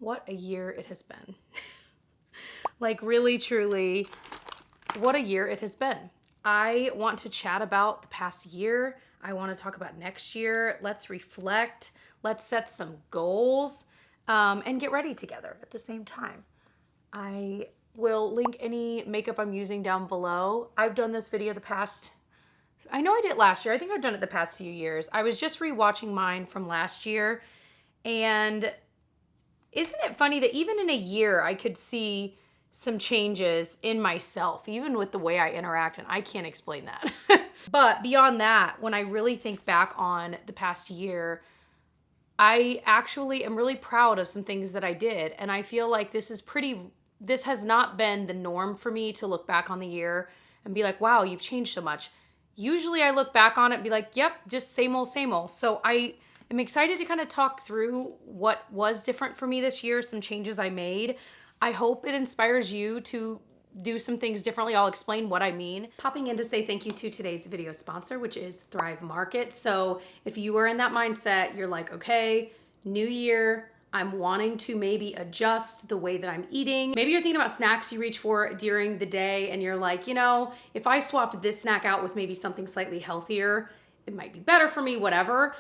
what a year it has been. Like really, truly, what a year it has been. I want to chat about the past year. I want to talk about next year. Let's reflect. Let's set some goals and get ready together at the same time. I will link any makeup I'm using down below. I've done this video the past, I know I did it last year. I think I've done it the past few years. I was just rewatching mine from last year, and isn't it funny that even in a year I could see some changes in myself, even with the way I interact, and I can't explain that. But beyond that, when I really think back on the past year, I actually am really proud of some things that I did, and I feel like this has not been the norm for me to look back on the year and be like, wow, you've changed so much. Usually I look back on it and be like, yep, just same old, same old. So I am excited to kind of talk through what was different for me this year, some changes I made. I hope it inspires you to do some things differently. I'll explain what I mean. Popping in to say thank you to today's video sponsor, which is Thrive Market. So if you are in that mindset, you're like, okay, new year, I'm wanting to maybe adjust the way that I'm eating. Maybe you're thinking about snacks you reach for during the day and you're like, you know, if I swapped this snack out with maybe something slightly healthier, it might be better for me, whatever.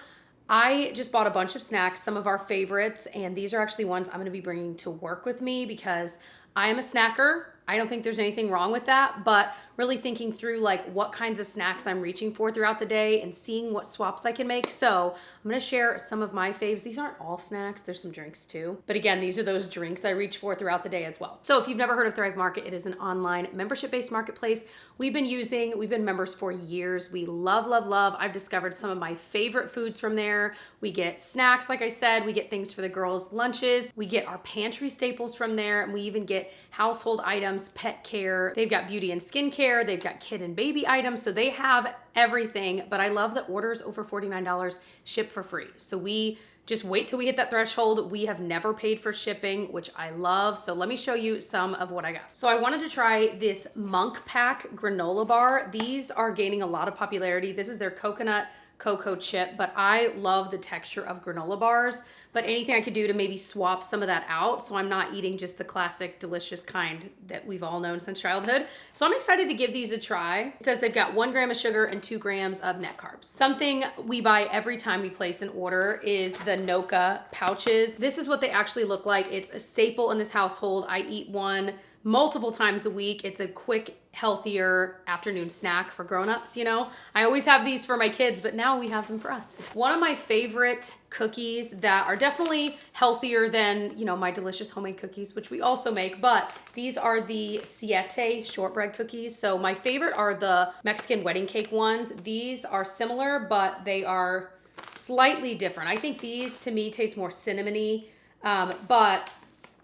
I just bought a bunch of snacks, some of our favorites, and these are actually ones I'm gonna be bringing to work with me because I am a snacker. I don't think there's anything wrong with that, but really thinking through like what kinds of snacks I'm reaching for throughout the day and seeing what swaps I can make. So I'm gonna share some of my faves. These aren't all snacks, there's some drinks too. But again, these are those drinks I reach for throughout the day as well. So if you've never heard of Thrive Market, it is an online membership-based marketplace. We've been members for years. We love, love, love. I've discovered some of my favorite foods from there. We get snacks, like I said, we get things for the girls' lunches. We get our pantry staples from there, and we even get household items, pet care. They've got beauty and skincare. They've got kid and baby items. So they have everything, but I love that orders over $49 ship for free. So we just wait till we hit that threshold. We have never paid for shipping, which I love. So let me show you some of what I got. So I wanted to try this Monk Pack granola bar. These are gaining a lot of popularity. This is their coconut cocoa chip, but I love the texture of granola bars. But anything I could do to maybe swap some of that out so I'm not eating just the classic delicious kind that we've all known since childhood. So I'm excited to give these a try. It says they've got 1 gram of sugar and 2 grams of net carbs. Something we buy every time we place an order is the Noka pouches. This is what they actually look like. It's a staple in this household. I eat one multiple times a week. It's a quick, healthier afternoon snack for grown-ups, you know? I always have these for my kids, but now we have them for us. One of my favorite cookies that are definitely healthier than, you know, my delicious homemade cookies, which we also make, but these are the Siete shortbread cookies. So my favorite are the Mexican wedding cake ones. These are similar, but they are slightly different. I think these, to me, taste more cinnamony, but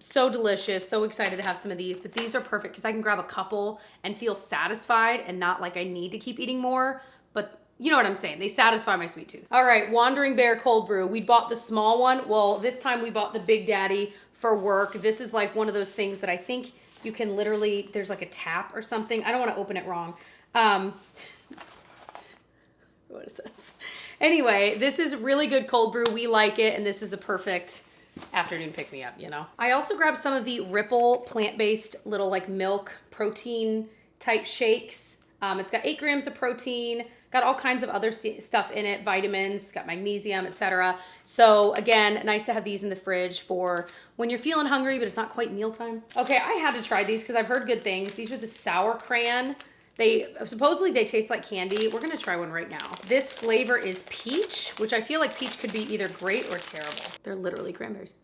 so delicious, so excited to have some of these, but these are perfect because I can grab a couple and feel satisfied and not like I need to keep eating more, but you know what I'm saying. They satisfy my sweet tooth. All right, Wandering Bear cold brew. We bought the small one. Well, this time we bought the Big Daddy for work. This is like one of those things that I think you can literally, there's like a tap or something. I don't want to open it wrong. What is this? Anyway, this is really good cold brew. We like it, and this is a perfect afternoon pick-me-up, you know. I also grabbed some of the Ripple plant-based little like milk protein type shakes. It's got 8 grams of protein, got all kinds of other stuff in it, vitamins, got magnesium, etc. So again, nice to have these in the fridge for when you're feeling hungry, but it's not quite mealtime. Okay, I had to try these because I've heard good things. These are the sour crayon. Supposedly they taste like candy. We're gonna try one right now. This flavor is peach, which I feel like peach could be either great or terrible. They're literally cranberries.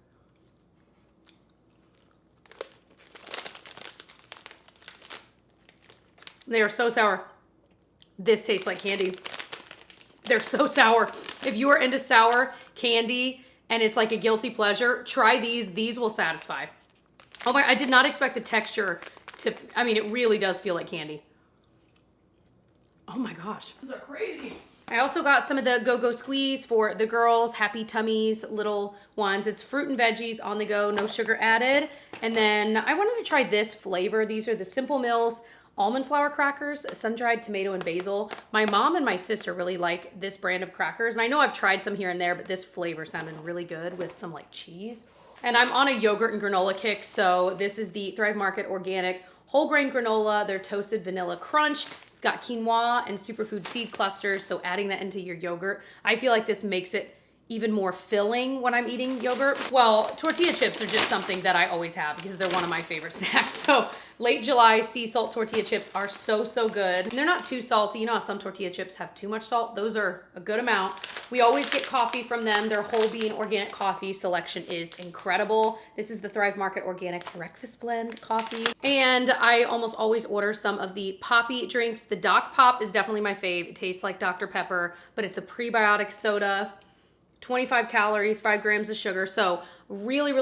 They are so sour. This tastes like candy. They're so sour. If you are into sour candy and it's like a guilty pleasure, try these. These will satisfy. Oh my, I did not expect the texture to, I mean, it really does feel like candy. Oh my gosh, those are crazy. I also got some of the Go-Go Squeeze for the girls, Happy Tummies, little ones. It's fruit and veggies on the go, no sugar added. And then I wanted to try this flavor. These are the Simple Mills almond flour crackers, sun-dried tomato and basil. My mom and my sister really like this brand of crackers. And I know I've tried some here and there, but this flavor sounded really good with some like cheese. And I'm on a yogurt and granola kick, so this is the Thrive Market Organic Whole Grain Granola, their Toasted Vanilla Crunch. It's got quinoa and superfood seed clusters, so adding that into your yogurt, I feel like this makes it even more filling when I'm eating yogurt. Well, tortilla chips are just something that I always have because they're one of my favorite snacks. So late July sea salt tortilla chips are so, so good. And they're not too salty. You know how some tortilla chips have too much salt? Those are a good amount. We always get coffee from them. Their whole bean organic coffee selection is incredible. This is the Thrive Market Organic Breakfast Blend coffee. And I almost always order some of the poppy drinks. The Doc Pop is definitely my fave. It tastes like Dr. Pepper, but it's a prebiotic soda. 25 calories, 5 grams of sugar. So really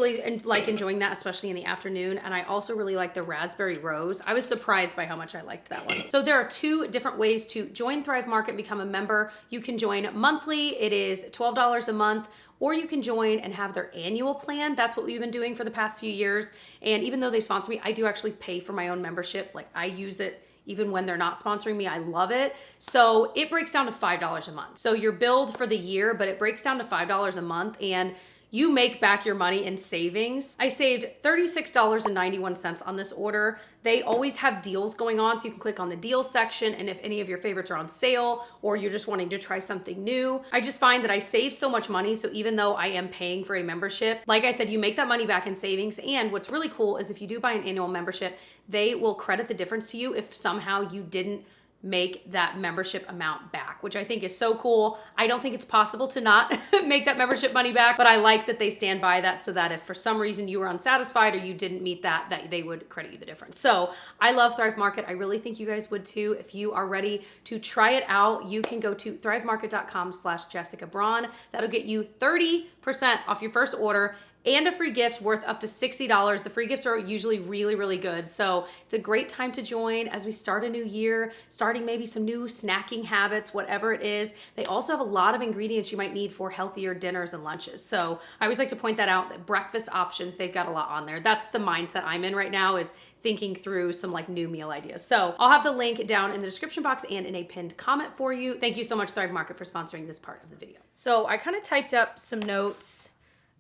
like enjoying that, especially in the afternoon. And I also really like the raspberry rose. I was surprised by how much I liked that one. So there are 2 different ways to join Thrive Market and become a member. You can join monthly. It is $12 a month. Or you can join and have their annual plan. That's what we've been doing for the past few years. And even though they sponsor me, I do actually pay for my own membership. Like I use it even when they're not sponsoring me. I love it. So it breaks down to $5 a month. So you're billed for the year, but it breaks down to $5 a month and you make back your money in savings. I saved $36.91 on this order. They always have deals going on, so you can click on the deals section, and if any of your favorites are on sale or you're just wanting to try something new, I just find that I save so much money. So even though I am paying for a membership, like I said, you make that money back in savings. And what's really cool is if you do buy an annual membership, they will credit the difference to you if somehow you didn't make that membership amount back, which I think is so cool. I don't think it's possible to not make that membership money back, but I like that they stand by that so that if for some reason you were unsatisfied or you didn't meet that they would credit you the difference. So I love Thrive Market. I really think you guys would too. If you are ready to try it out, you can go to thrivemarket.com/jessicabraun. That'll get you 30% off your first order and a free gift worth up to $60. The free gifts are usually really good. So it's a great time to join as we start a new year, starting maybe some new snacking habits, whatever it is. They also have a lot of ingredients you might need for healthier dinners and lunches. So I always like to point that out, that breakfast options, they've got a lot on there. That's the mindset I'm in right now, is thinking through some like new meal ideas. So I'll have the link down in the description box and in a pinned comment for you. Thank you so much, Thrive Market, for sponsoring this part of the video. So I kind of typed up some notes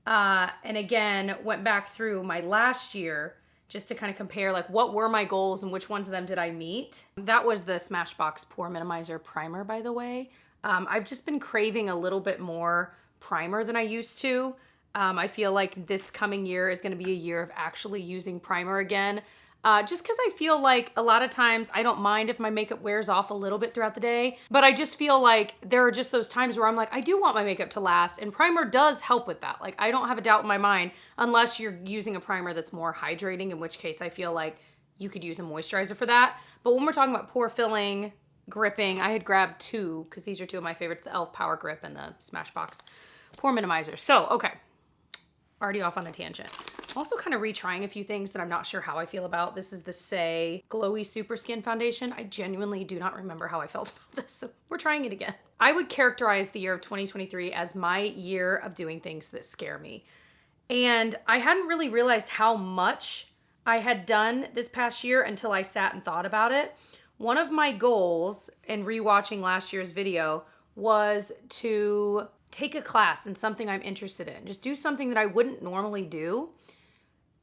and again, went back through my last year just to kind of compare like what were my goals and which ones of them did I meet. That was the Smashbox Pore Minimizer Primer, by the way. I've just been craving a little bit more primer than I used to. I feel like this coming year is going to be a year of actually using primer again. Just because I feel like a lot of times I don't mind if my makeup wears off a little bit throughout the day, but I just feel like there are just those times where I'm like, I do want my makeup to last, and primer does help with that. Like I don't have a doubt in my mind, unless you're using a primer that's more hydrating, in which case I feel like you could use a moisturizer for that. But when we're talking about pore filling, gripping, I had grabbed 2 because these are 2 of my favorites, the e.l.f. Power Grip and the Smashbox Pore Minimizer. So, okay, already off on a tangent. I'm also kind of retrying a few things that I'm not sure how I feel about. This is the Say Glowy Super Skin Foundation. I genuinely do not remember how I felt about this, so we're trying it again. I would characterize the year of 2023 as my year of doing things that scare me. And I hadn't really realized how much I had done this past year until I sat and thought about it. One of my goals in rewatching last year's video was to take a class in something I'm interested in. Just do something that I wouldn't normally do.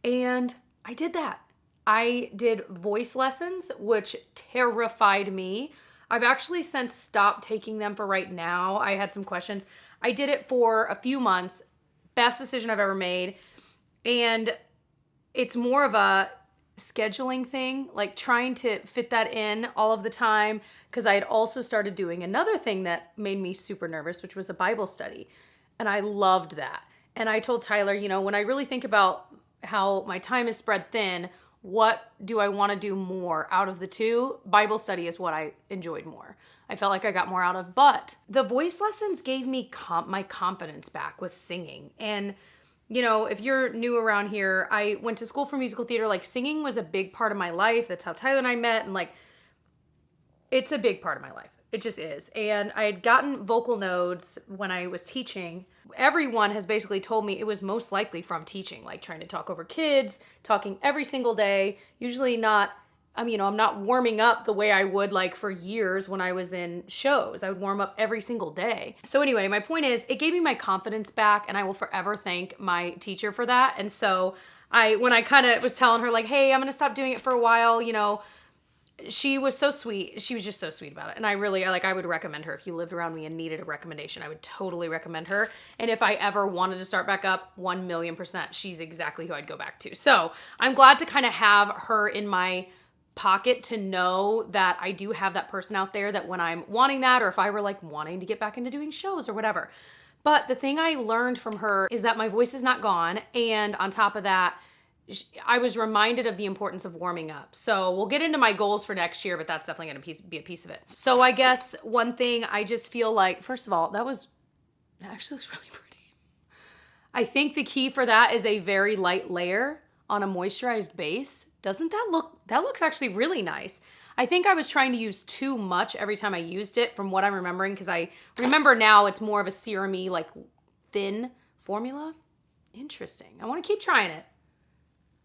And I did that. I did voice lessons, which terrified me. I've actually since stopped taking them for right now. I had some questions. I did it for a few months. Best decision I've ever made. And it's more of a scheduling thing, like trying to fit that in all of the time, because I had also started doing another thing that made me super nervous, which was a Bible study. And I loved that. And I told Tyler, you know, when I really think about how my time is spread thin, what do I want to do more out of the 2? Bible study is what I enjoyed more. I felt like I got more out of, but the voice lessons gave me my confidence back with singing. And you know, if you're new around here, I went to school for musical theater. Like singing was a big part of my life. That's how Tyler and I met. And like, it's a big part of my life. It just is. And I had gotten vocal nodes when I was teaching. Everyone has basically told me it was most likely from teaching, like trying to talk over kids, talking every single day, usually not I'm not warming up the way I would like for years when I was in shows. I would warm up every single day. So anyway, my point is it gave me my confidence back, and I will forever thank my teacher for that. And so when I kind of was telling her like, hey, I'm going to stop doing it for a while, she was so sweet. She was just so sweet about it. And I would recommend her. If you lived around me and needed a recommendation, I would totally recommend her. And if I ever wanted to start back up, 1,000,000%, she's exactly who I'd go back to. So I'm glad to kind of have her in my pocket to know that I do have that person out there that when I'm wanting that, or if I were like wanting to get back into doing shows or whatever. But the thing I learned from her is that my voice is not gone. And on top of that, I was reminded of the importance of warming up. So we'll get into my goals for next year, but that's definitely going to be a piece of it. So I guess one thing I just feel like, first of all, that actually looks really pretty. I think the key for that is a very light layer on a moisturized base. Doesn't that looks actually really nice. I think I was trying to use too much every time I used it from what I'm remembering, because I remember now it's more of a serum-y, like thin formula. Interesting. I want to keep trying it.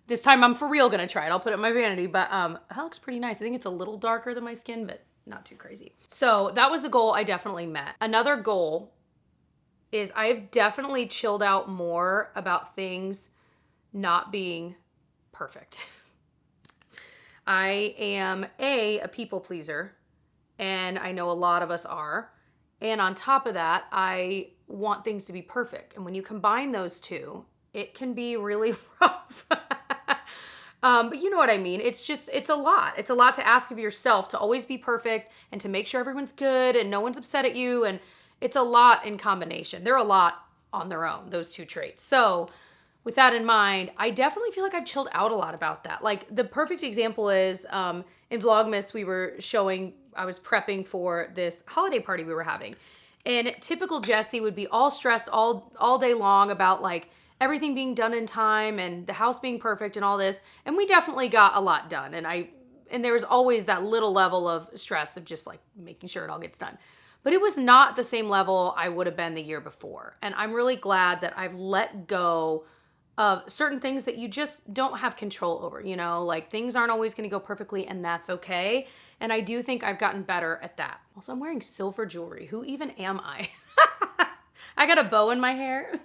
This time I'm for real going to try it. I'll put it in my vanity, but that looks pretty nice. I think it's a little darker than my skin, but not too crazy. So that was a goal I definitely met. Another goal is I've definitely chilled out more about things not being perfect. I am a people pleaser, and I know a lot of us are. And on top of that, I want things to be perfect. And when you combine those two, it can be really rough. But you know what I mean? It's a lot. It's a lot to ask of yourself to always be perfect and to make sure everyone's good and no one's upset at you. And it's a lot in combination. They're a lot on their own, those two traits. So with that in mind, I definitely feel like I've chilled out a lot about that. Like the perfect example is in Vlogmas, I was prepping for this holiday party we were having. And typical Jessie would be all stressed all day long about like everything being done in time and the house being perfect and all this. And we definitely got a lot done. And there was always that little level of stress of just like making sure it all gets done. But it was not the same level I would have been the year before. And I'm really glad that I've let go of certain things that you just don't have control over, like things aren't always going to go perfectly, and that's okay. And I do think I've gotten better at that. Also, I'm wearing silver jewelry. Who even am I? I got a bow in my hair.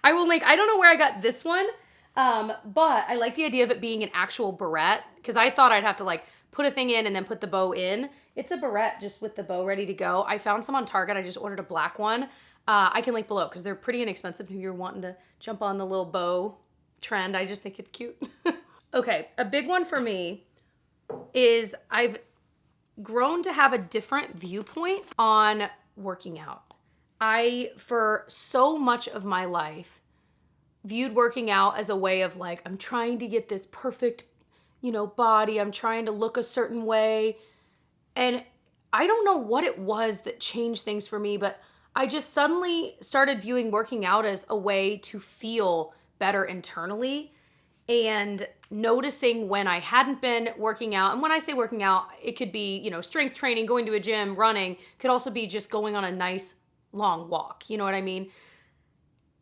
I don't know where I got this one, but I like the idea of it being an actual barrette, because I thought I'd have to like put a thing in and then put the bow in. It's a barrette just with the bow ready to go. I found some on Target. I just ordered a black one. I can link below because they're pretty inexpensive if you're wanting to jump on the little bow trend. I just think it's cute. Okay, a big one for me is I've grown to have a different viewpoint on working out. I, for so much of my life, viewed working out as a way of like, I'm trying to get this perfect, body. I'm trying to look a certain way. And I don't know what it was that changed things for me, but I just suddenly started viewing working out as a way to feel better internally and noticing when I hadn't been working out. And when I say working out, it could be, strength training, going to a gym, running. Could also be just going on a nice long walk. You know what I mean?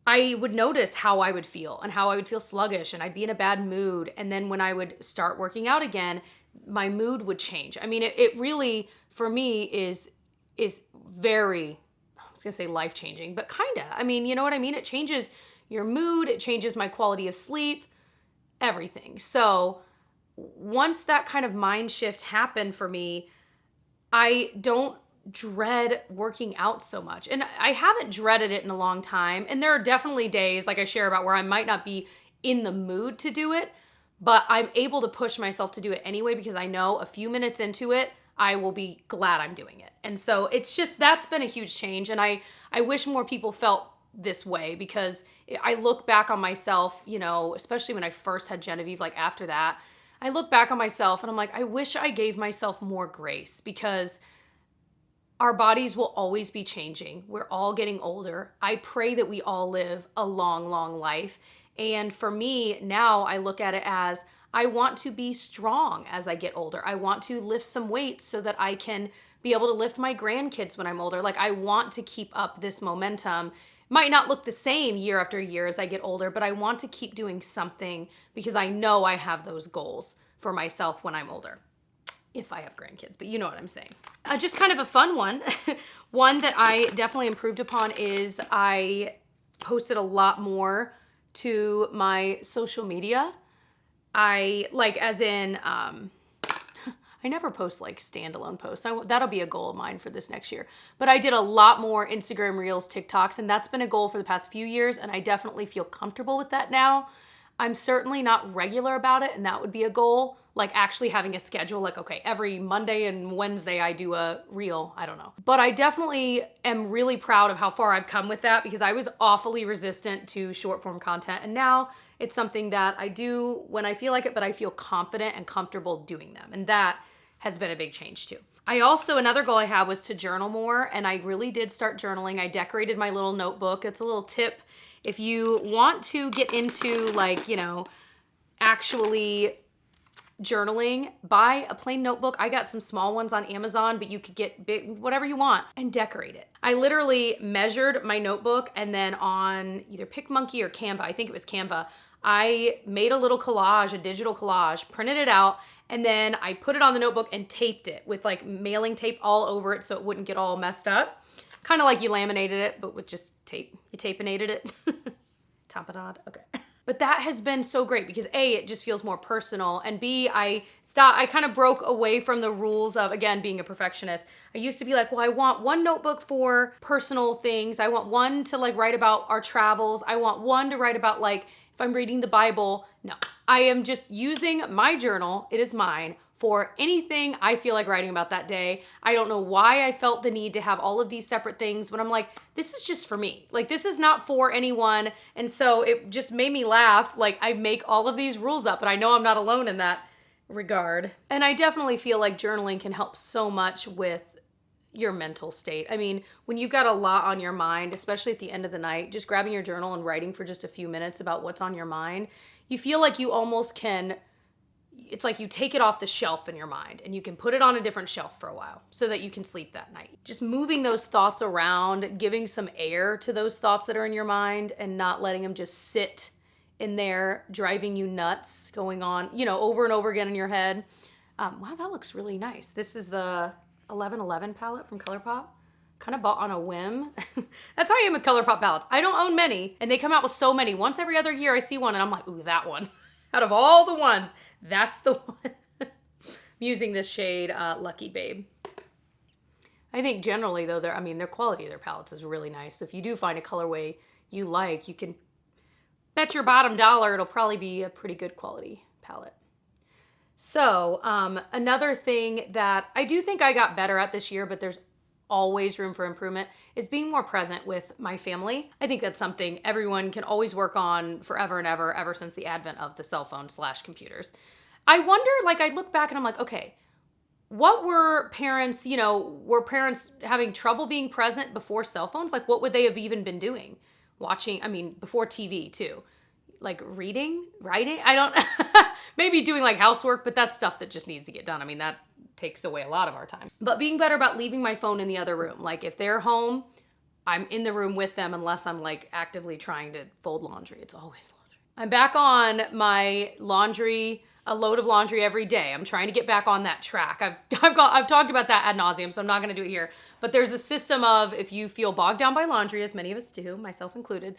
I would notice how I would feel and how I would feel sluggish and I'd be in a bad mood. And then when I would start working out again, my mood would change. I mean, it really, for me, is very, I was going to say life-changing, but kind of. I mean, you know what I mean? It changes your mood. It changes my quality of sleep, everything. So once that kind of mind shift happened for me, I don't dread working out so much. And I haven't dreaded it in a long time. And there are definitely days, like I share about, where I might not be in the mood to do it, but I'm able to push myself to do it anyway, because I know a few minutes into it, I will be glad I'm doing it. And so it's just, that's been a huge change. And I wish more people felt this way, because I look back on myself, especially when I first had Genevieve, like after that, I look back on myself and I'm like, I wish I gave myself more grace, because our bodies will always be changing. We're all getting older. I pray that we all live a long, long life. And for me now, I look at it as, I want to be strong as I get older. I want to lift some weights so that I can be able to lift my grandkids when I'm older. Like, I want to keep up this momentum Might not look the same year after year as I get older, but I want to keep doing something because I know I have those goals for myself when I'm older. If I have grandkids, but you know what I'm saying. Just kind of a fun one. One that I definitely improved upon is I posted a lot more to my social media. I like, as in, I never post like standalone posts. That'll be a goal of mine for this next year. But I did a lot more Instagram Reels, TikToks, and that's been a goal for the past few years, and I definitely feel comfortable with that now. I'm certainly not regular about it, and that would be a goal, like actually having a schedule, like, okay, every Monday and Wednesday I do a reel, I don't know. But I definitely am really proud of how far I've come with that, because I was awfully resistant to short form content, and now it's something that I do when I feel like it, but I feel confident and comfortable doing them, and that has been a big change too. Another goal I had was to journal more, and I really did start journaling. I decorated my little notebook. It's a little tip. If you want to get into, like, you know, actually journaling, buy a plain notebook. I got some small ones on Amazon, but you could get big, whatever you want, and decorate it. I literally measured my notebook, and then on either PicMonkey or Canva, I think it was Canva, I made a little collage, a digital collage, printed it out, and then I put it on the notebook and taped it with like mailing tape all over it so it wouldn't get all messed up. Kind of like you laminated it, but with just tape. You tapinated it. Tamponade, okay. But that has been so great because A, it just feels more personal, and B, I kind of broke away from the rules of, again, being a perfectionist. I used to be like, well, I want one notebook for personal things. I want one to like write about our travels. I want one to write about like if I'm reading the Bible. No, I am just using my journal. It is mine for anything I feel like writing about that day. I don't know why I felt the need to have all of these separate things, but I'm like, this is just for me. Like, this is not for anyone. And so it just made me laugh. Like, I make all of these rules up, and I know I'm not alone in that regard. And I definitely feel like journaling can help so much with your mental state. I mean, when you've got a lot on your mind, especially at the end of the night, just grabbing your journal and writing for just a few minutes about what's on your mind, you feel like you almost can, it's like you take it off the shelf in your mind and you can put it on a different shelf for a while so that you can sleep that night. Just moving those thoughts around, giving some air to those thoughts that are in your mind and not letting them just sit in there, driving you nuts, going on, you know, over and over again in your head. Wow, that looks really nice. This is the 1111 palette from ColourPop. Kind of bought on a whim. That's how I am with ColourPop palettes. I don't own many, and they come out with so many. Once every other year I see one and I'm like, ooh, that one. Out of all the ones, that's the one. I'm using this shade, Lucky Babe. I think generally though, their quality of their palettes is really nice. So if you do find a colorway you like, you can bet your bottom dollar it'll probably be a pretty good quality palette. So another thing that I do think I got better at this year, but there's always room for improvement, is being more present with my family. I think that's something everyone can always work on forever and ever since the advent of the cell phone / computers. I wonder, like, I look back and I'm like, okay, what were parents, were parents having trouble being present before cell phones? Like, what would they have even been doing? Watching, before TV too. Like reading, writing, I don't, maybe doing like housework, but that's stuff that just needs to get done. That takes away a lot of our time. But being better about leaving my phone in the other room. Like if they're home, I'm in the room with them unless I'm like actively trying to fold laundry. It's always laundry. I'm back on my laundry, a load of laundry every day. I'm trying to get back on that track. I've talked about that ad nauseum, so I'm not going to do it here. But there's a system of, if you feel bogged down by laundry, as many of us do, myself included,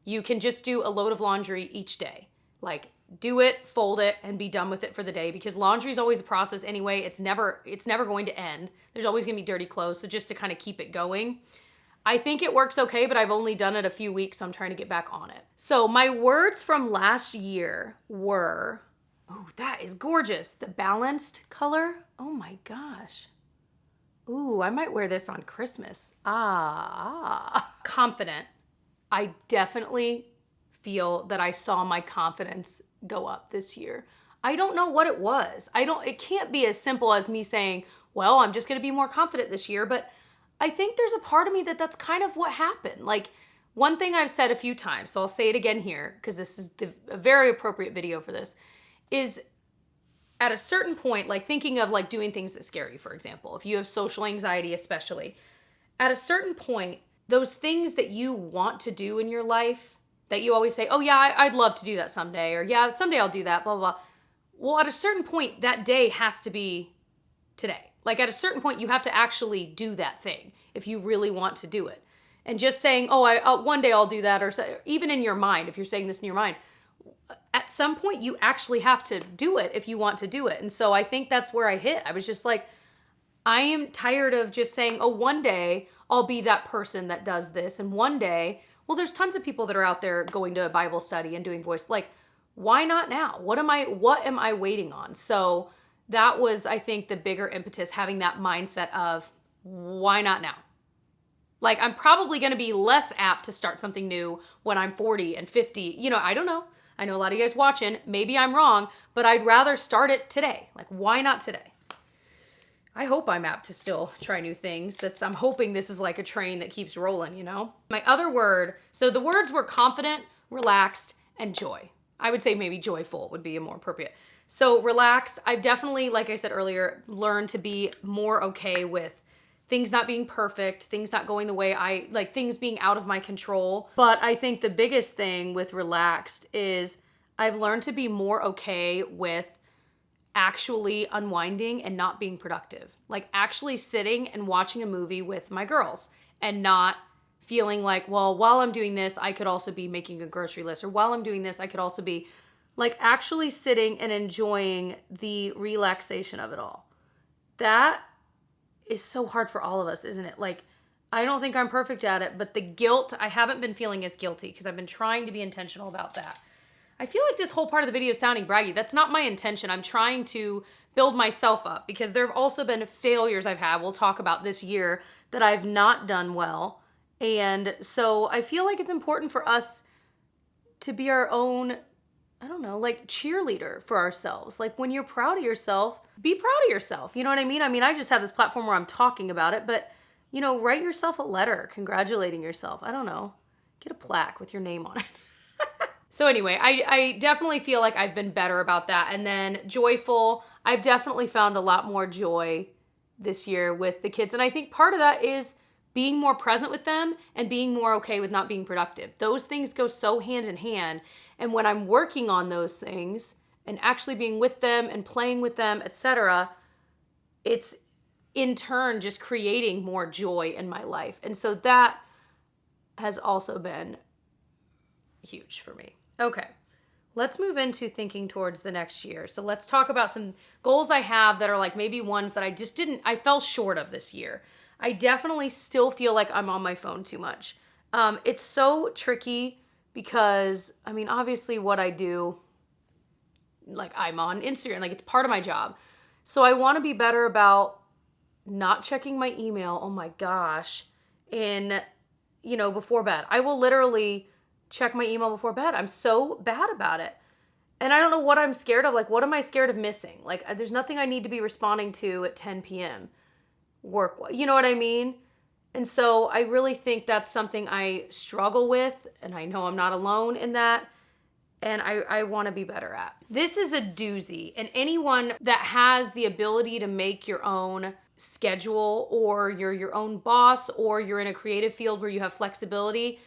you can just do a load of laundry each day. Like do it, fold it, and be done with it for the day, because laundry is always a process anyway. It's never going to end. There's always gonna be dirty clothes. So just to kind of keep it going. I think it works okay, but I've only done it a few weeks, so I'm trying to get back on it. So my words from last year were, oh, that is gorgeous. The balanced color. Oh my gosh. Ooh, I might wear this on Christmas. Confident. I definitely feel that I saw my confidence go up this year. I don't know what it was. It can't be as simple as me saying, well, I'm just going to be more confident this year. But I think there's a part of me that's kind of what happened. Like one thing I've said a few times, so I'll say it again here because this is a very appropriate video for this, is at a certain point, like thinking of like doing things that scare you, for example, if you have social anxiety, especially, at a certain point, those things that you want to do in your life that you always say, oh yeah, I'd love to do that someday, or yeah, someday I'll do that, blah, blah, blah. Well, at a certain point, that day has to be today. Like at a certain point, you have to actually do that thing if you really want to do it. And just saying, oh, one day I'll do that, or even in your mind, if you're saying this in your mind, at some point you actually have to do it if you want to do it. And so I think that's where I hit. I was just like, I am tired of just saying, oh, one day I'll be that person that does this. And one day, well, there's tons of people that are out there going to a Bible study and doing voice. Like, why not now? What am I waiting on? So that was, I think, the bigger impetus, having that mindset of why not now? Like, I'm probably going to be less apt to start something new when I'm 40 and 50. You know, I don't know. I know a lot of you guys watching. Maybe I'm wrong, but I'd rather start it today. Like, why not today? I hope I'm apt to still try new things. I'm hoping this is like a train that keeps rolling, you know? My other word, so the words were confident, relaxed, and joy. I would say maybe joyful would be a more appropriate. So relaxed, I've definitely, like I said earlier, learned to be more okay with things not being perfect, things not going the way I like, things being out of my control. But I think the biggest thing with relaxed is I've learned to be more okay with actually unwinding and not being productive. Like actually sitting and watching a movie with my girls and not feeling like, well, while I'm doing this, I could also be making a grocery list, or while I'm doing this, I could also be like actually sitting and enjoying the relaxation of it all. That is so hard for all of us, isn't it? Like, I don't think I'm perfect at it, but the guilt, I haven't been feeling as guilty because I've been trying to be intentional about that. I feel like this whole part of the video is sounding braggy. That's not my intention. I'm trying to build myself up because there have also been failures I've had. We'll talk about this year that I've not done well. And so I feel like it's important for us to be our own, I don't know, like cheerleader for ourselves. Like when you're proud of yourself, be proud of yourself. You know what I mean? I just have this platform where I'm talking about it, but you know, write yourself a letter congratulating yourself. I don't know, get a plaque with your name on it. So anyway, I definitely feel like I've been better about that. And then joyful, I've definitely found a lot more joy this year with the kids. And I think part of that is being more present with them and being more okay with not being productive. Those things go so hand in hand. And when I'm working on those things and actually being with them and playing with them, etc., it's in turn just creating more joy in my life. And so that has also been huge for me. Okay, let's move into thinking towards the next year. So let's talk about some goals I have that are like maybe ones that I fell short of this year. I definitely still feel like I'm on my phone too much. It's so tricky because, obviously what I do, like I'm on Instagram, like it's part of my job. So I want to be better about not checking my email, oh my gosh, before bed. I will literally check my email before bed. I'm so bad about it. And I don't know what I'm scared of. Like, what am I scared of missing? Like, there's nothing I need to be responding to at 10 p.m. work. You know what I mean? And so I really think that's something I struggle with. And I know I'm not alone in that. And I want to be better at. This is a doozy. And anyone that has the ability to make your own schedule, or you're your own boss, or you're in a creative field where you have flexibility,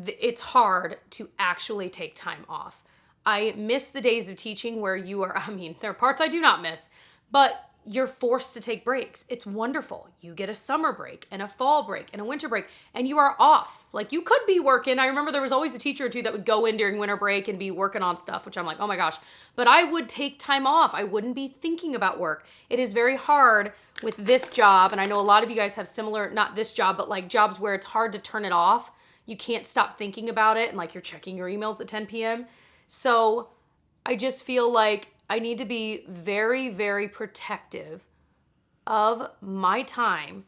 it's hard to actually take time off. I miss the days of teaching where you are, there are parts I do not miss, but you're forced to take breaks. It's wonderful. You get a summer break and a fall break and a winter break, and you are off. Like, you could be working. I remember there was always a teacher or two that would go in during winter break and be working on stuff, which I'm like, oh my gosh. But I would take time off. I wouldn't be thinking about work. It is very hard with this job, and I know a lot of you guys have similar, not this job, but like jobs where it's hard to turn it off. You can't stop thinking about it, and like you're checking your emails at 10 p.m. So I just feel like I need to be very, very protective of my time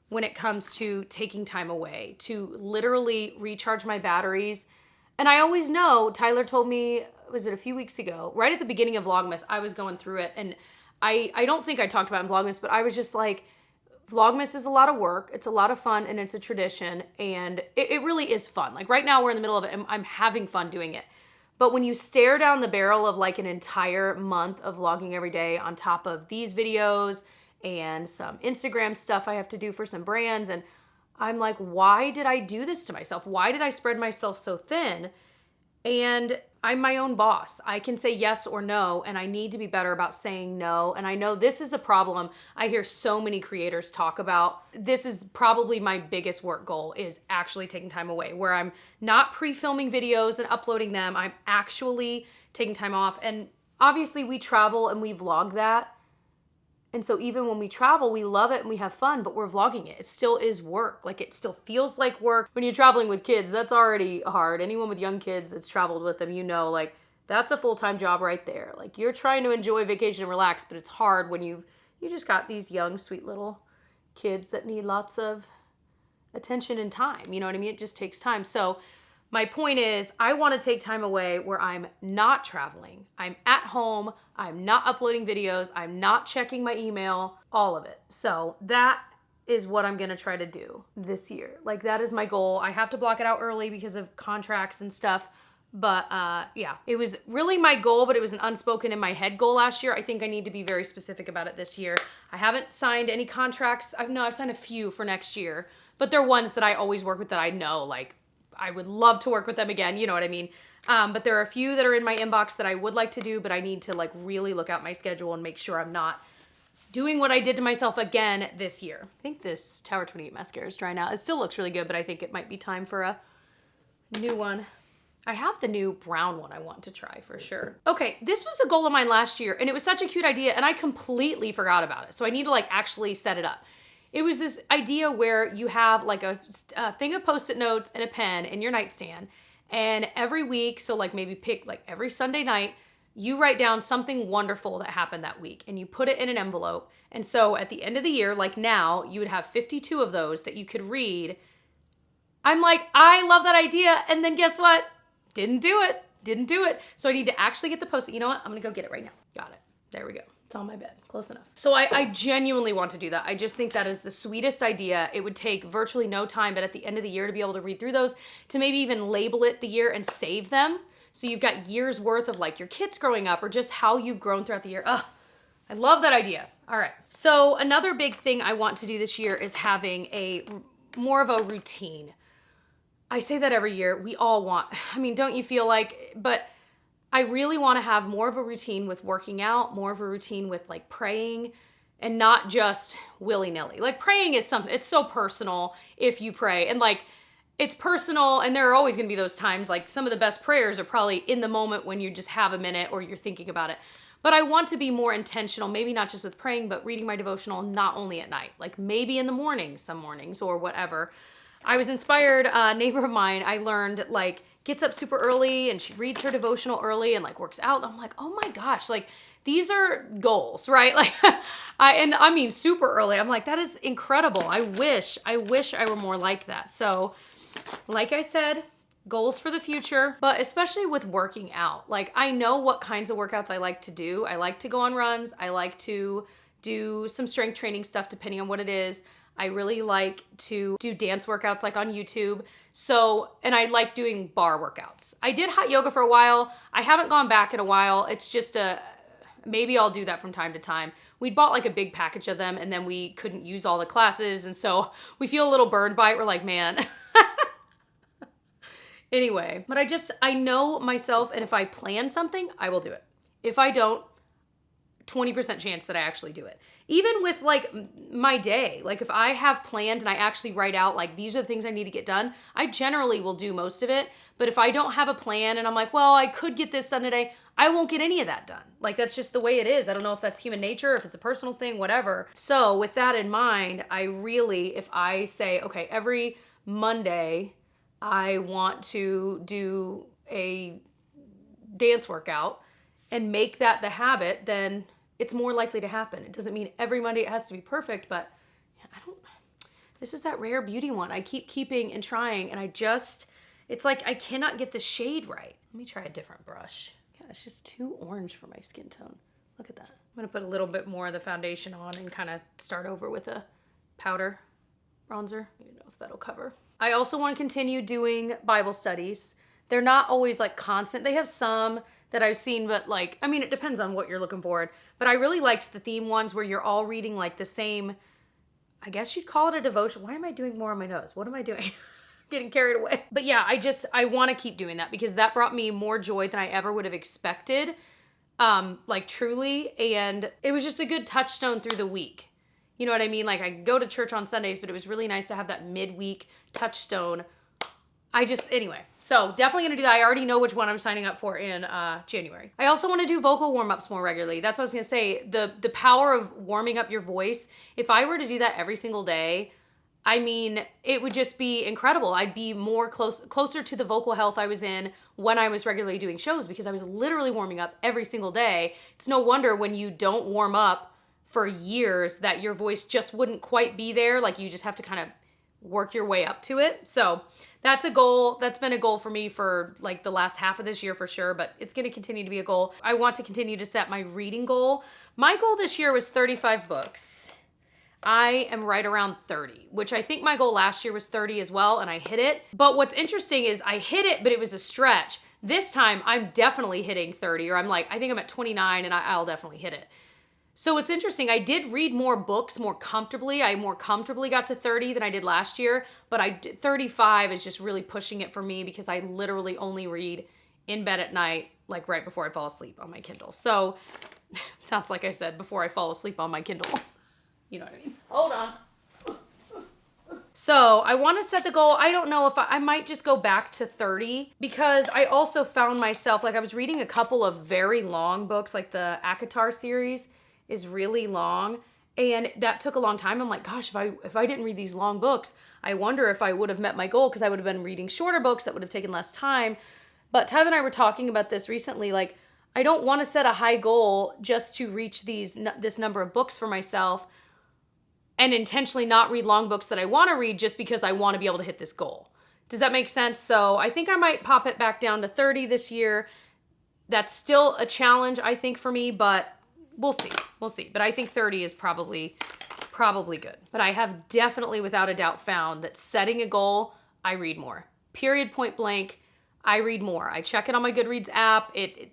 when it comes to taking time away, to literally recharge my batteries. And I always know, Tyler told me, was it a few weeks ago, right at the beginning of Vlogmas, I was going through it, and I don't think I talked about it in Vlogmas, but I was just like, Vlogmas is a lot of work, it's a lot of fun, and it's a tradition, and it really is fun. Like right now we're in the middle of it, and I'm having fun doing it. But when you stare down the barrel of like an entire month of vlogging every day on top of these videos and some Instagram stuff I have to do for some brands, and I'm like, why did I do this to myself? Why did I spread myself so thin? And I'm my own boss. I can say yes or no, and I need to be better about saying no. And I know this is a problem I hear so many creators talk about. This is probably my biggest work goal, is actually taking time away, where I'm not pre-filming videos and uploading them. I'm actually taking time off. And obviously we travel and we vlog that. And so even when we travel, we love it and we have fun, but we're vlogging it. It still is work. Like, it still feels like work. When you're traveling with kids, that's already hard. Anyone with young kids that's traveled with them, you know, like, that's a full-time job right there. Like, you're trying to enjoy vacation and relax, but it's hard when you just got these young, sweet little kids that need lots of attention and time. You know what I mean? It just takes time. So my point is, I want to take time away where I'm not traveling. I'm at home. I'm not uploading videos. I'm not checking my email, all of it. So that is what I'm going to try to do this year. Like, that is my goal. I have to block it out early because of contracts and stuff. But yeah, it was really my goal, but it was an unspoken in my head goal last year. I think I need to be very specific about it this year. I haven't signed any contracts. I've signed a few for next year, but they're ones that I always work with that I know, like, I would love to work with them again. You know what I mean? But there are a few that are in my inbox that I would like to do, but I need to, like, really look out my schedule and make sure I'm not doing what I did to myself again this year. I think this Tower 28 mascara is drying out. It still looks really good, but I think it might be time for a new one. I have the new brown one I want to try for sure. Okay, this was a goal of mine last year, and it was such a cute idea, and I completely forgot about it. So I need to, like, actually set it up. It was this idea where you have, like, a thing of Post-it notes and a pen in your nightstand, and every week, so, like, maybe pick, like, every Sunday night, you write down something wonderful that happened that week, and you put it in an envelope. And so at the end of the year, like now, you would have 52 of those that you could read. I'm like, I love that idea, and then guess what? Didn't do it. So I need to actually get the Post-it. You know what? I'm gonna go get it right now. Got it. There we go. It's on my bed. Close enough. So I genuinely want to do that. I just think that is the sweetest idea. It would take virtually no time, but at the end of the year to be able to read through those, to maybe even label it the year and save them. So you've got years worth of, like, your kids growing up or just how you've grown throughout the year. Ugh, I love that idea. All right. So another big thing I want to do this year is having more of a routine. I say that every year. We all want, I mean, don't you feel like, but I really want to have more of a routine with working out, more of a routine with, like, praying, and not just willy-nilly. Like, praying is something, it's so personal if you pray, and, like, it's personal, and there are always going to be those times, like, some of the best prayers are probably in the moment when you just have a minute or you're thinking about it. But I want to be more intentional, maybe not just with praying, but reading my devotional, not only at night, like maybe in the morning, some mornings or whatever. I was inspired, a neighbor of mine, I learned, like, gets up super early and she reads her devotional early and, like, works out. I'm like, oh my gosh, like, these are goals, right? Like, I mean, super early. I'm like, that is incredible. I wish I were more like that. So, like I said, goals for the future, but especially with working out. Like, I know what kinds of workouts I like to do. I like to go on runs. I like to do some strength training stuff depending on what it is. I really like to do dance workouts, like on YouTube. So, and I like doing bar workouts. I did hot yoga for a while. I haven't gone back in a while. It's just maybe I'll do that from time to time. We bought, like, a big package of them, and then we couldn't use all the classes. And so we feel a little burned by it. We're like, man. Anyway, but I know myself, and if I plan something, I will do it. If I don't, 20% chance that I actually do it. Even with, like, my day, like, if I have planned and I actually write out, like, these are the things I need to get done, I generally will do most of it. But if I don't have a plan and I'm like, well, I could get this done today, I won't get any of that done. Like, that's just the way it is. I don't know if that's human nature, if it's a personal thing, whatever. So with that in mind, I really, if I say, okay, every Monday, I want to do a dance workout and make that the habit, then it's more likely to happen. It doesn't mean every Monday it has to be perfect, but this is that rare beauty one. I keep keeping and trying, and it's like I cannot get the shade right. Let me try a different brush. Yeah, it's just too orange for my skin tone. Look at that. I'm gonna put a little bit more of the foundation on and kind of start over with a powder bronzer. I don't know if that'll cover. I also want to continue doing Bible studies. They're not always, like, constant. They have some that I've seen, but, like, I mean, it depends on what you're looking for. But I really liked the theme ones where you're all reading, like, the same, I guess you'd call it a devotion. Why am I doing more on my nose? What am I doing? Getting carried away. But yeah, I want to keep doing that because that brought me more joy than I ever would have expected. Like truly. And it was just a good touchstone through the week. You know what I mean? Like I go to church on Sundays, but it was really nice to have that midweek touchstone. Anyway, so definitely gonna do that. I already know which one I'm signing up for in January. I also wanna do vocal warm-ups more regularly. That's what I was gonna say. The power of warming up your voice. If I were to do that every single day, I mean, it would just be incredible. I'd be more closer to the vocal health I was in when I was regularly doing shows because I was literally warming up every single day. It's no wonder when you don't warm up for years that your voice just wouldn't quite be there. Like you just have to kind of work your way up to it. So that's a goal. That's been a goal for me for like the last half of this year for sure, but it's going to continue to be a goal. I want to continue to set my reading goal. My goal this year was 35 books. I am right around 30, which I think my goal last year was 30 as well, and I hit it. But what's interesting is I hit it, but it was a stretch. This time I'm definitely hitting 30, or I think I'm at 29 and I'll definitely hit it. So it's interesting. I did read more books more comfortably. I more comfortably got to 30 than I did last year, but 35 is just really pushing it for me because I literally only read in bed at night, like right before I fall asleep on my Kindle. So sounds like I said before I fall asleep on my Kindle. You know what I mean? Hold on. So I want to set the goal. I don't know if I might just go back to 30 because I also found myself, like I was reading a couple of very long books, like the Akatar series is really long, and that took a long time. I'm like, gosh, if I didn't read these long books, I wonder if I would have met my goal because I would have been reading shorter books that would have taken less time. But Tyler and I were talking about this recently. Like, I don't want to set a high goal just to reach this number of books for myself and intentionally not read long books that I want to read just because I want to be able to hit this goal. Does that make sense? So I think I might pop it back down to 30 this year. That's still a challenge, I think, for me, but we'll see. We'll see. But I think 30 is probably good. But I have definitely, without a doubt, found that setting a goal, I read more. Period, point blank, I read more. I check it on my Goodreads app. It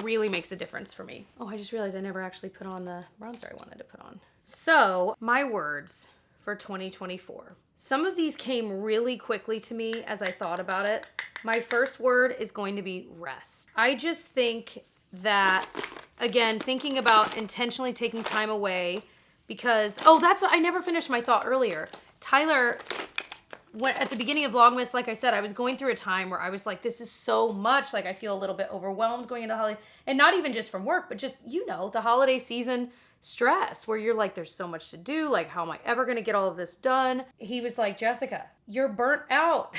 really makes a difference for me. Oh, I just realized I never actually put on the bronzer I wanted to put on. So, my words for 2024. Some of these came really quickly to me as I thought about it. My first word is going to be rest. I just think that, again, thinking about intentionally taking time away because, that's what I never finished my thought earlier. Tyler, at the beginning of Vlogmas, like I said, I was going through a time where I was like, this is so much. Like, I feel a little bit overwhelmed going into holiday, and not even just from work, but just, the holiday season stress where you're like, there's so much to do. Like, how am I ever going to get all of this done? He was like, Jessica, you're burnt out.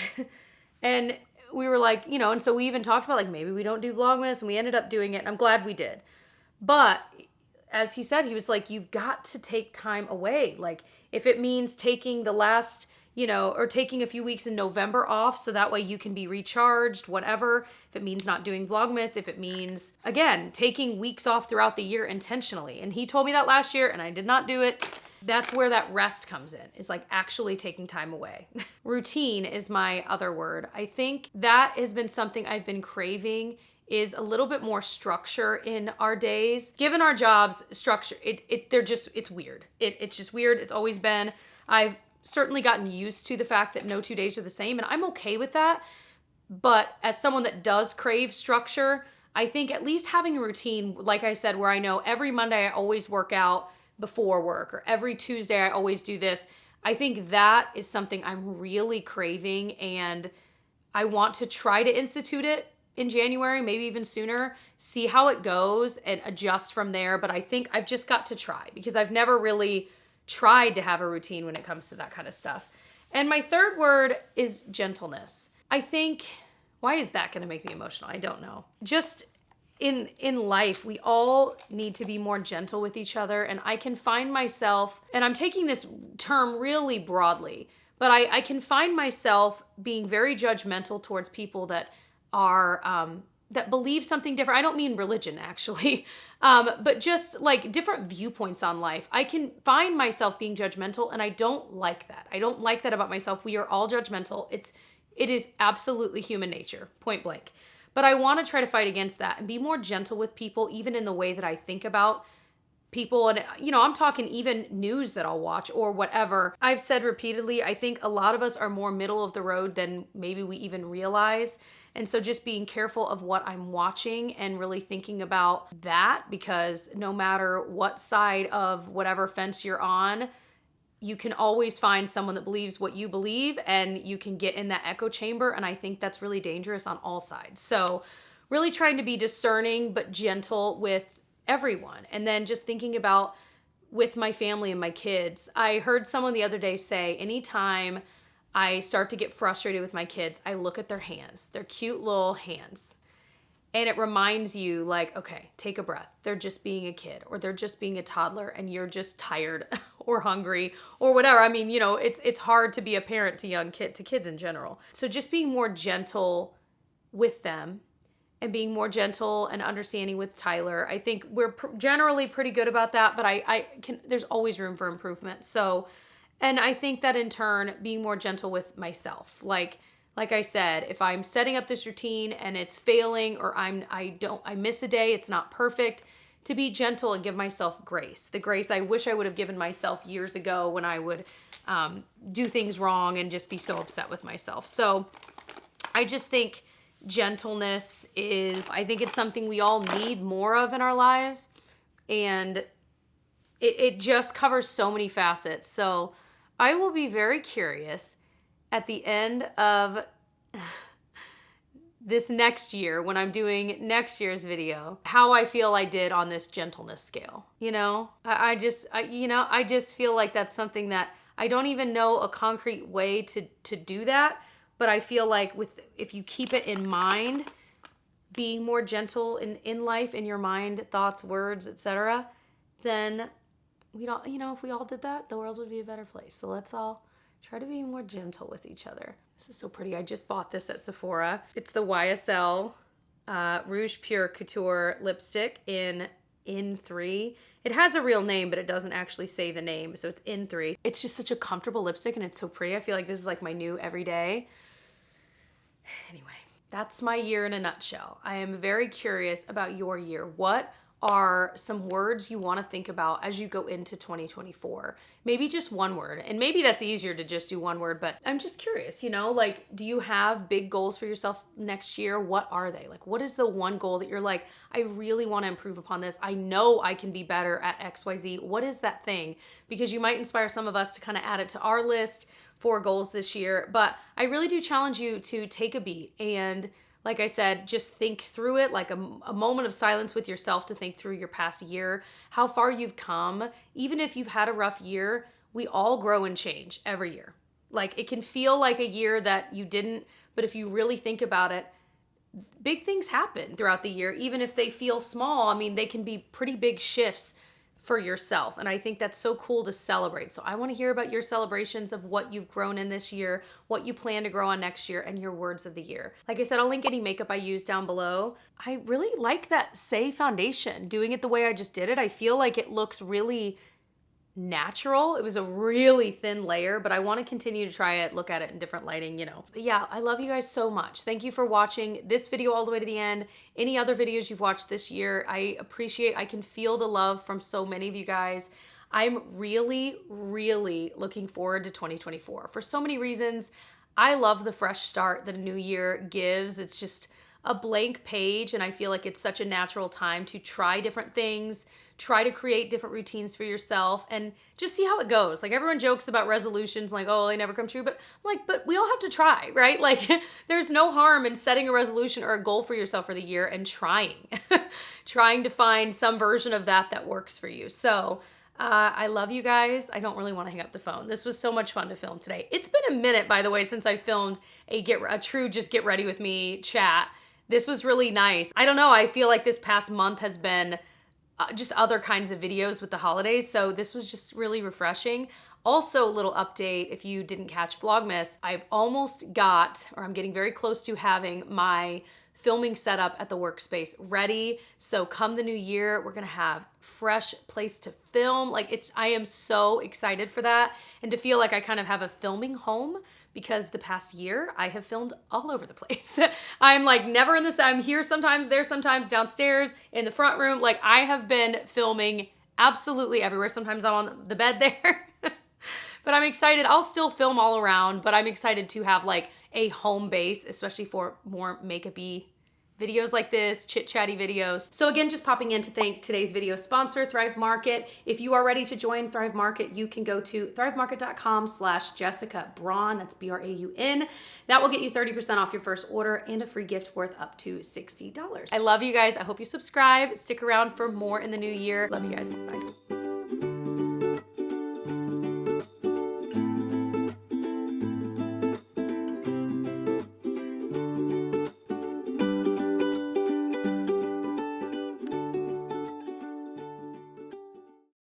And we were like, and so we even talked about like, maybe we don't do Vlogmas, and we ended up doing it. And I'm glad we did. But as he said, he was like, you've got to take time away. Like, if it means taking the last, or taking a few weeks in November off so that way you can be recharged, whatever. If it means not doing Vlogmas, if it means, again, taking weeks off throughout the year intentionally. And he told me that last year and I did not do it. That's where that rest comes in. It's like actually taking time away. Routine is my other word. I think that has been something I've been craving, is a little bit more structure in our days. Given our jobs, structure, it's weird. It's just weird. It's always been. I've certainly gotten used to the fact that no 2 days are the same, and I'm okay with that. But as someone that does crave structure, I think at least having a routine, like I said, where I know every Monday I always work out before work, or every Tuesday I always do this, I think that is something I'm really craving, and I want to try to institute it in January, maybe even sooner, see how it goes and adjust from there. But I think I've just got to try because I've never really tried to have a routine when it comes to that kind of stuff. And my third word is gentleness. I think, why is that going to make me emotional? I don't know. Just in life, we all need to be more gentle with each other. And I can find myself, and I'm taking this term really broadly, but I can find myself being very judgmental towards people that are, that believe something different. I don't mean religion, actually, but just like different viewpoints on life. I can find myself being judgmental, and I don't like that. I don't like that about myself. We are all judgmental. It is absolutely human nature, point blank. But I want to try to fight against that and be more gentle with people, even in the way that I think about people, and I'm talking even news that I'll watch or whatever. I've said repeatedly, I think a lot of us are more middle of the road than maybe we even realize. And so just being careful of what I'm watching and really thinking about that, because no matter what side of whatever fence you're on, you can always find someone that believes what you believe, and you can get in that echo chamber. And I think that's really dangerous on all sides. So really trying to be discerning but gentle with everyone. And then just thinking about with my family and my kids. I heard someone the other day say, anytime I start to get frustrated with my kids, I look at their hands, their cute little hands. And it reminds you, like, okay, take a breath. They're just being a kid, or they're just being a toddler, and you're just tired or hungry or whatever. I mean, it's hard to be a parent to kids in general. So just being more gentle with them, and being more gentle and understanding with Tyler. I think we're generally pretty good about that, but there's always room for improvement. So, and I think that in turn, being more gentle with myself. Like I said, if I'm setting up this routine and it's failing, or I miss a day, it's not perfect, to be gentle and give myself grace. The grace I wish I would have given myself years ago when I would do things wrong and just be so upset with myself. So I just think gentleness I think it's something we all need more of in our lives, and it just covers so many facets. So I will be very curious at the end of this next year, when I'm doing next year's video, how I feel I did on this gentleness scale. I just feel like that's something that I don't even know a concrete way to do that. But I feel like if you keep it in mind, being more gentle in life, in your mind, thoughts, words, etc., then if we all did that, the world would be a better place. So let's all try to be more gentle with each other. This is so pretty. I just bought this at Sephora. It's the YSL Rouge Pure Couture lipstick in N3. It has a real name, but it doesn't actually say the name, so it's N3. It's just such a comfortable lipstick, and it's so pretty. I feel like this is like my new everyday. Anyway, that's my year in a nutshell. I am very curious about your year. What are some words you want to think about as you go into 2024? Maybe just one word. And maybe that's easier to just do one word, but I'm just curious, do you have big goals for yourself next year? What are they? Like, what is the one goal that you're like, I really want to improve upon this. I know I can be better at XYZ. What is that thing? Because you might inspire some of us to kind of add it to our list for goals this year. But I really do challenge you to take a beat and, like I said, just think through it, like a moment of silence with yourself to think through your past year, how far you've come. Even if you've had a rough year, we all grow and change every year. Like, it can feel like a year that you didn't, but if you really think about it, big things happen throughout the year. Even if they feel small, I mean, they can be pretty big shifts for yourself. And I think that's so cool to celebrate. So I want to hear about your celebrations of what you've grown in this year, what you plan to grow on next year, and your words of the year. Like I said, I'll link any makeup I use down below. I really like that Say foundation. Doing it the way I just did it, I feel like it looks really natural. It was a really thin layer, but I want to continue to try it, look at it in different lighting, But yeah, I love you guys so much. Thank you for watching this video all the way to the end. Any other videos you've watched this year, I can feel the love from so many of you guys. I'm really, really looking forward to 2024 for so many reasons. I love the fresh start that a new year gives. It's just a blank page, and I feel like it's such a natural time to try different things, try to create different routines for yourself, and just see how it goes. Like, everyone jokes about resolutions, like, oh, they never come true, but I'm like, but we all have to try, right? Like, there's no harm in setting a resolution or a goal for yourself for the year and trying to find some version of that works for you. So I love you guys. I don't really want to hang up the phone. This was so much fun to film today. It's been a minute, by the way, since I filmed a true just get ready with me chat. This was really nice. I don't know. I feel like this past month has been just other kinds of videos with the holidays. So this was just really refreshing. Also, a little update, if you didn't catch Vlogmas, I'm getting very close to having my filming setup at the workspace ready. So come the new year, we're gonna have fresh place to film. I am so excited for that, and to feel like I kind of have a filming home, because the past year I have filmed all over the place. I'm like I'm here sometimes, there sometimes, downstairs, in the front room. Like, I have been filming absolutely everywhere. Sometimes I'm on the bed there. But I'm excited. I'll still film all around, but I'm excited to have like a home base, especially for more makeup-y videos like this, chit-chatty videos. So again, just popping in to thank today's video sponsor, Thrive Market. If you are ready to join Thrive Market, you can go to thrivemarket.com/jessicabraun, that's B-R-A-U-N. That will get you 30% off your first order and a free gift worth up to $60. I love you guys. I hope you subscribe. Stick around for more in the new year. Love you guys. Bye.